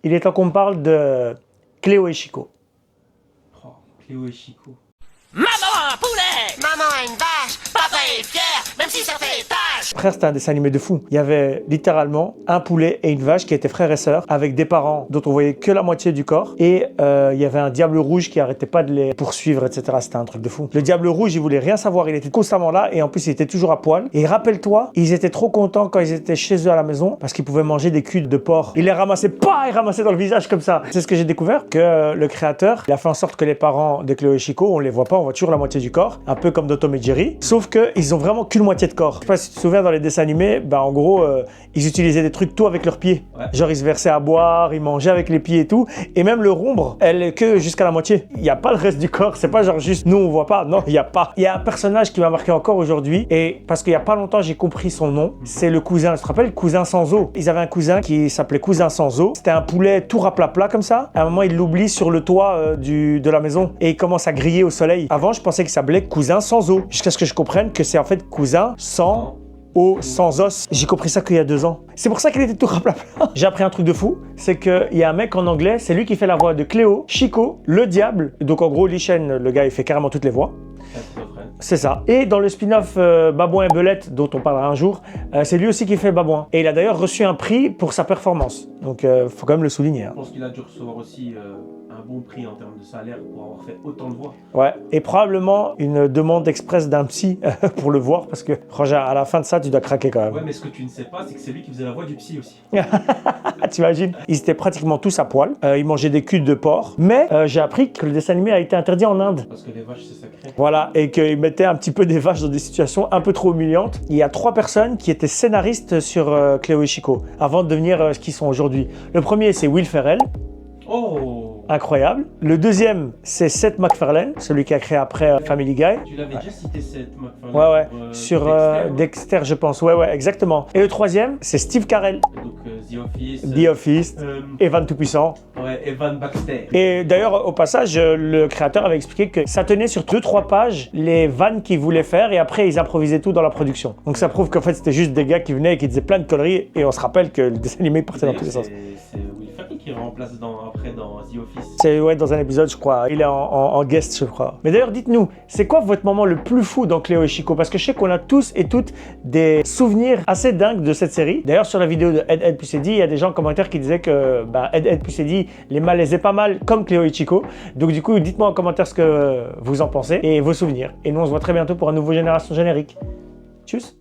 il est temps qu'on parle de Cléo et Chico. Oh, Cléo et Chico. Maman a un poulet! Maman a une vache! Papa est fier, même si ça fait tâche! Frère, c'était un dessin animé de fou. Il y avait littéralement un poulet et une vache qui étaient frères et sœurs, avec des parents dont on voyait que la moitié du corps. Et il y avait un diable rouge qui arrêtait pas de les poursuivre, etc. C'était un truc de fou. Le diable rouge, il voulait rien savoir, il était constamment là et en plus il était toujours à poil. Et rappelle-toi, ils étaient trop contents quand ils étaient chez eux à la maison parce qu'ils pouvaient manger des culs de porc. Ils les ramassaient pas, ils ramassaient dans le visage comme ça. C'est ce que j'ai découvert, que le créateur, il a fait en sorte que les parents de Cléo et Chico, on les voit pas, on voit toujours la moitié du corps, un peu comme dans Tom et Jerry, sauf qu'ils ont vraiment qu'une moitié de corps. Je sais pas si tu te souviens, dans les dessins animés, en gros, ils utilisaient des trucs tout avec leurs pieds. Ouais. Genre ils se versaient à boire, ils mangeaient avec les pieds et tout, et même leur ombre, elle est que jusqu'à la moitié. Il n'y a pas le reste du corps, c'est pas genre juste nous on voit pas, non, il y a pas. Il y a un personnage qui m'a marqué encore aujourd'hui, et parce qu'il y a pas longtemps j'ai compris son nom, c'est le cousin, tu te rappelles, cousin sans os. Ils avaient un cousin qui s'appelait cousin sans os, c'était un poulet tout raplapla comme ça. À un moment il l'oublie sur le toit de la maison, et il commence à griller au soleil. Avant je pensais qu'il s'appelait cousin sans os, jusqu'à ce que je comprenne que c'est en fait cousin sans os, sans os. J'ai compris ça qu'il y a 2 ans. C'est pour ça qu'il était tout raplapla. J'ai appris un truc de fou, c'est qu'il y a un mec en anglais, c'est lui qui fait la voix de Cléo, Chico, le diable. Donc en gros, Lichen, le gars, il fait carrément toutes les voix. C'est ça. Et dans le spin-off Babouin et Belette, dont on parlera un jour, c'est lui aussi qui fait Babouin. Et il a d'ailleurs reçu un prix pour sa performance. Donc faut quand même le souligner. Hein. Je pense qu'il a dû recevoir aussi un bon prix en termes de salaire pour avoir fait autant de voix. Ouais, et probablement une demande express d'un psy pour le voir, parce que Roger, à la fin de ça, tu dois craquer quand même. Ouais, mais ce que tu ne sais pas, c'est que c'est lui qui faisait la voix du psy aussi. T'imagines? Ils étaient pratiquement tous à poil, ils mangeaient des culs de porc, mais j'ai appris que le dessin animé a été interdit en Inde. Parce que les vaches, c'est sacré. Voilà, et qu'ils mettaient un petit peu des vaches dans des situations un peu trop humiliantes. Il y a 3 personnes qui étaient scénaristes sur Cléo et Chico, avant de devenir ce qu'ils sont aujourd'hui. Le premier, c'est Will Ferrell. Oh! Incroyable. Le deuxième, c'est Seth MacFarlane, celui qui a créé après Family Guy. Tu l'avais déjà cité, cette MacFarlane. Ouais, sur sur Dexter, Dexter, je pense. Ouais, exactement. Et le troisième, c'est Steve Carell. Donc The Office. The Office, Evan Tout-Puissant. Ouais, Evan Baxter. Et d'ailleurs, au passage, le créateur avait expliqué que ça tenait sur 2-3 pages les vannes qu'ils voulaient faire et après ils improvisaient tout dans la production. Donc ça prouve qu'en fait c'était juste des gars qui venaient et qui disaient plein de conneries et on se rappelle que le dessin animé partait dans tous les sens. C'est Will Ferrell qui remplace après dans The Office. C'est dans un épisode, je crois. Il est en guest, je crois. Mais d'ailleurs, dites-nous, c'est quoi votre moment le plus fou dans Cléo et Chico? Parce que je sais qu'on a tous et toutes des souvenirs assez dingues de cette série. D'ailleurs, sur la vidéo de Ed plus Eddy, il y a des gens en commentaire qui disaient que Ed plus Eddy les malaisait pas mal, comme Cléo et Chico. Donc du coup, dites-moi en commentaire ce que vous en pensez et vos souvenirs. Et nous, on se voit très bientôt pour un nouveau Génération Générique. Tchuss!